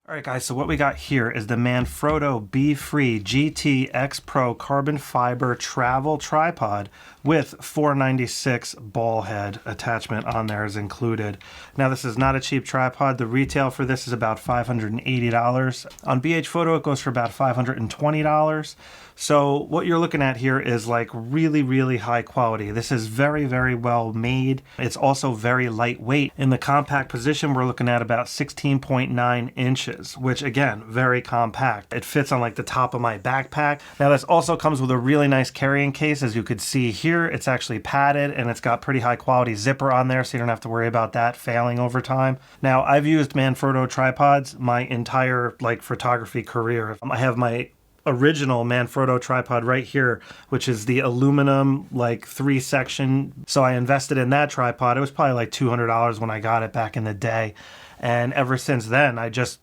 All right, guys, so what we got here is the Manfrotto Befree GT XPRO carbon fiber travel tripod with 496 ball head attachment on there is included. Now, this is not a cheap tripod. The retail for this is about $580. On BH Photo, it goes for about $520. So what you're looking at here is like really, really high quality. This is very, very well made. It's also very lightweight. In the compact position, we're looking at about 16.9 inches, which again, very compact. It fits on like the top of my backpack. Now this also comes with a really nice carrying case. As you could see here, it's actually padded and it's got pretty high quality zipper on there, so you don't have to worry about that failing over time. Now I've used Manfrotto tripods my entire like photography career. I have my original Manfrotto tripod right here, which is the aluminum like 3-section. So I invested in that tripod. It was probably like $200 when I got it back in the day. And ever since then, I just,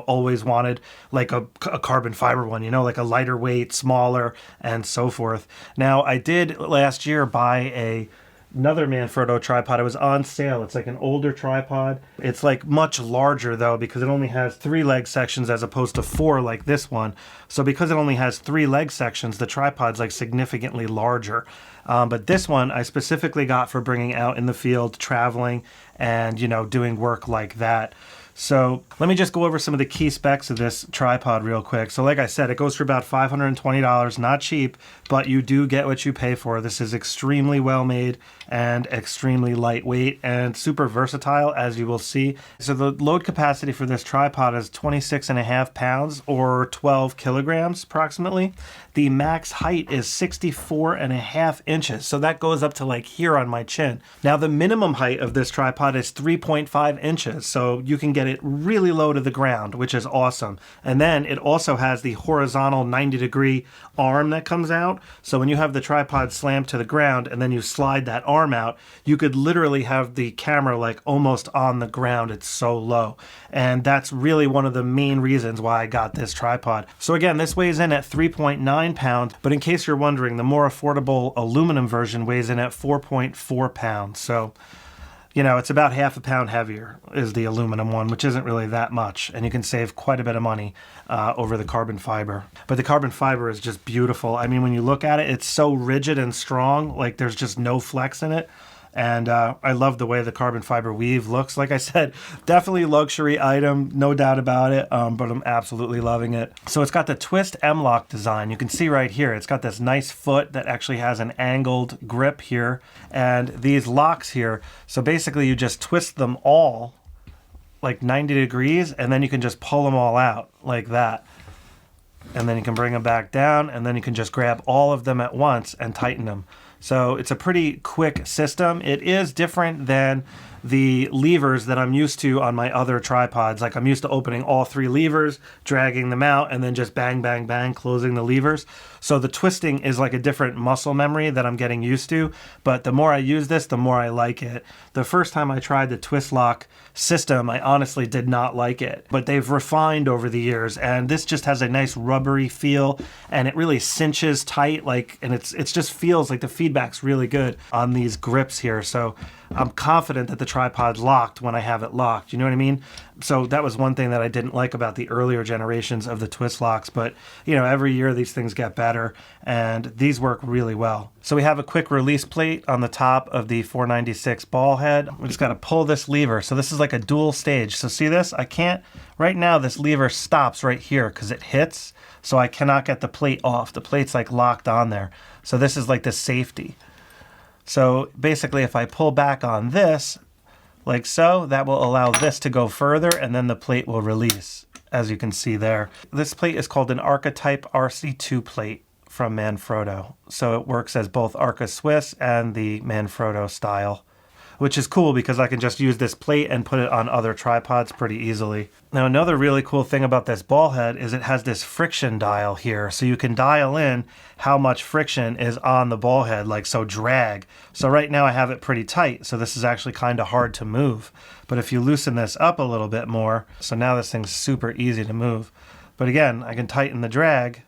always wanted like a carbon fiber one, like a lighter weight, smaller, and so forth. Now I did last year buy another Manfrotto tripod. It was on sale. It's like an older tripod. It's like much larger though, because it only has 3 leg sections as opposed to 4 like this one. So because it only has 3 leg sections, the tripod's like significantly larger. But this one I specifically got for bringing out in the field, traveling, and doing work like that. So let me just go over some of the key specs of this tripod real quick. So like I said, it goes for about $520, not cheap, but you do get what you pay for. This is extremely well made and extremely lightweight and super versatile, as you will see. So the load capacity for this tripod is 26.5 pounds or 12 kilograms approximately. The max height is 64.5 inches. So that goes up to like here on my chin. Now the minimum height of this tripod is 3.5 inches. So you can get it really low to the ground, which is awesome. And then it also has the horizontal 90-degree arm that comes out. So when you have the tripod slammed to the ground and then you slide that arm out, you could literally have the camera like almost on the ground. It's so low. And that's really one of the main reasons why I got this tripod. So again, this weighs in at 3.9 pounds, but in case you're wondering, the more affordable aluminum version weighs in at 4.4 pounds. So it's about half a pound heavier is the aluminum one, which isn't really that much. And you can save quite a bit of money over the carbon fiber. But the carbon fiber is just beautiful. I mean, when you look at it, it's so rigid and strong. Like there's just no flex in it. And I love the way the carbon fiber weave looks. Like I said, definitely luxury item, no doubt about it, but I'm absolutely loving it. So it's got the twist M-lock design. You can see right here, it's got this nice foot that actually has an angled grip here. And these locks here, so basically you just twist them all like 90 degrees, and then you can just pull them all out like that. And then you can bring them back down, and then you can just grab all of them at once and tighten them. So it's a pretty quick system. It is different than the levers that I'm used to on my other tripods. Like I'm used to opening all 3 levers, dragging them out, and then just bang, bang, bang, closing the levers. So the twisting is like a different muscle memory that I'm getting used to. But the more I use this, the more I like it. The first time I tried the twist lock system, I honestly did not like it. But they've refined over the years, and this just has a nice rubbery feel, and it really cinches tight, and it just feels like the feedback's really good on these grips here. So I'm confident that the tripod's locked when I have it locked. You know what I mean? So that was one thing that I didn't like about the earlier generations of the twist locks. But, every year these things get better, and these work really well. So we have a quick release plate on the top of the 496 ball head. We just got to pull this lever. So this is like a dual stage. So see this? I can't, right now this lever stops right here because it hits. So I cannot get the plate off. The plate's like locked on there. So this is like the safety. So basically if I pull back on this, like so, that will allow this to go further, and then the plate will release, as you can see there. This plate is called an Archetype RC2 plate from Manfrotto. So it works as both Arca Swiss and the Manfrotto style, which is cool because I can just use this plate and put it on other tripods pretty easily. Now another really cool thing about this ball head is it has this friction dial here. So you can dial in how much friction is on the ball head, like so drag. So right now I have it pretty tight, so this is actually kind of hard to move. But if you loosen this up a little bit more, so now this thing's super easy to move. But again, I can tighten the drag,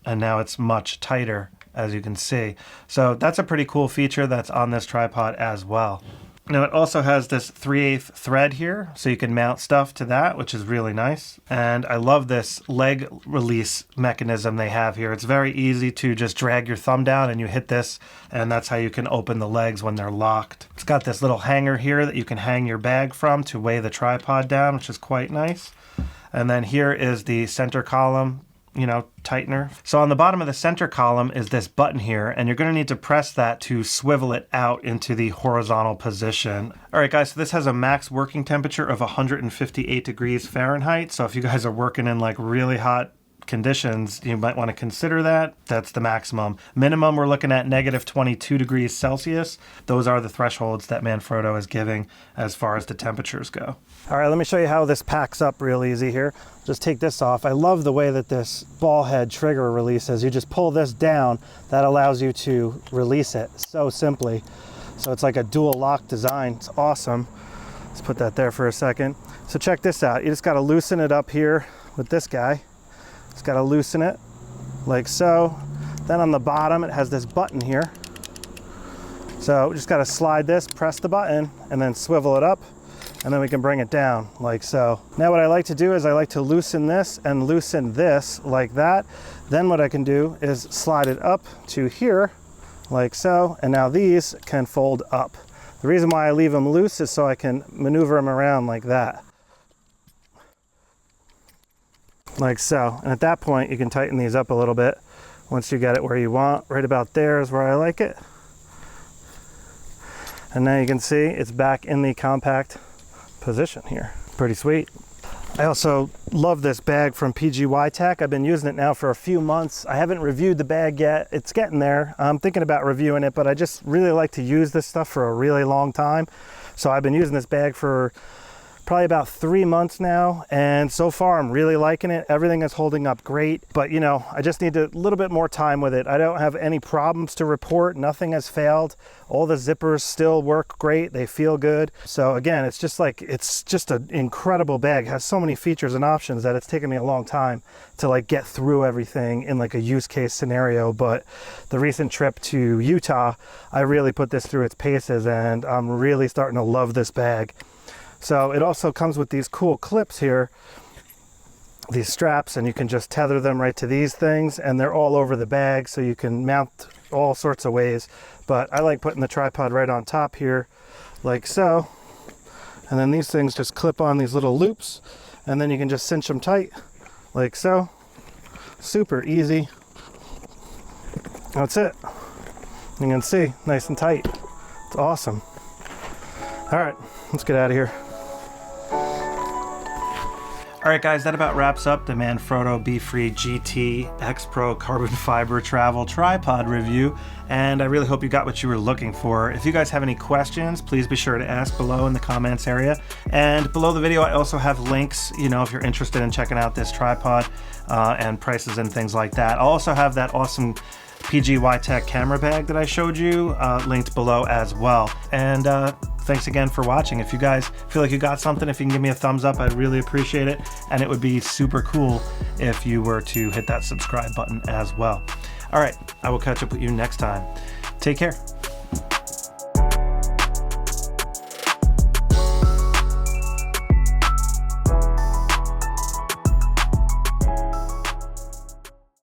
and now it's much tighter, as you can see. So that's a pretty cool feature that's on this tripod as well. Now it also has this 3/8 thread here, so you can mount stuff to that, which is really nice. And I love this leg release mechanism they have here. It's very easy to just drag your thumb down and you hit this, and that's how you can open the legs when they're locked. It's got this little hanger here that you can hang your bag from to weigh the tripod down, which is quite nice. And then here is the center column, you know, tightener. So on the bottom of the center column is this button here, and you're going to need to press that to swivel it out into the horizontal position. All right, guys, so this has a max working temperature of 158 degrees Fahrenheit. So if you guys are working in like really hot conditions, you might want to consider that. That's the maximum. Minimum, we're looking at -22 degrees Celsius. Those are the thresholds that Manfrotto is giving as far as the temperatures go. All right, let me show you how this packs up real easy here. Just take this off. I love the way that this ball head trigger releases. You just pull this down, that allows you to release it so simply. So it's like a dual lock design. It's awesome. Let's put that there for a second. So check this out. You just got to loosen it up here with this guy. Just got to loosen it like so. Then on the bottom, it has this button here. So we just got to slide this, press the button, and then swivel it up. And then we can bring it down like so. Now what I like to do is I like to loosen this and loosen this like that. Then what I can do is slide it up to here like so. And now these can fold up. The reason why I leave them loose is so I can maneuver them around like that. Like so. And at that point you can tighten these up a little bit once you get it where you want. Right about there is where I like it. And now you can see it's back in the compact position here. Pretty sweet. I also love this bag from PGY Tech. I've been using it now for a few months. I haven't reviewed the bag yet. It's getting there. I'm thinking about reviewing it, but I just really like to use this stuff for a really long time. So I've been using this bag for probably about 3 months now, and so far I'm really liking it. Everything is holding up great, but you know, I just need a little bit more time with it. I don't have any problems to report. Nothing has failed. All the zippers still work great. They feel good. So again, it's just an incredible bag. It has so many features and options that it's taken me a long time to like get through everything in like a use case scenario. But the recent trip to Utah, I really put this through its paces, and I'm really starting to love this bag. So it also comes with these cool clips here, these straps, and you can just tether them right to these things, and they're all over the bag, so you can mount all sorts of ways. But I like putting the tripod right on top here, like so. And then these things just clip on these little loops, and then you can just cinch them tight, like so. Super easy. That's it. You can see, nice and tight. It's awesome. All right, let's get out of here. All right, guys, that about wraps up the Manfrotto Befree GT XPRO carbon fiber travel tripod review, and I really hope you got what you were looking for. If you guys have any questions, please be sure to ask below in the comments area. And below the video, I also have links, you know, if you're interested in checking out this tripod and prices and things like that. I'll also have that awesome PGY Tech camera bag that I showed you linked below as well. And thanks again for watching. If you guys feel like you got something, if you can give me a thumbs up, I'd really appreciate it. And it would be super cool if you were to hit that subscribe button as well. All right, I will catch up with you next time. Take care.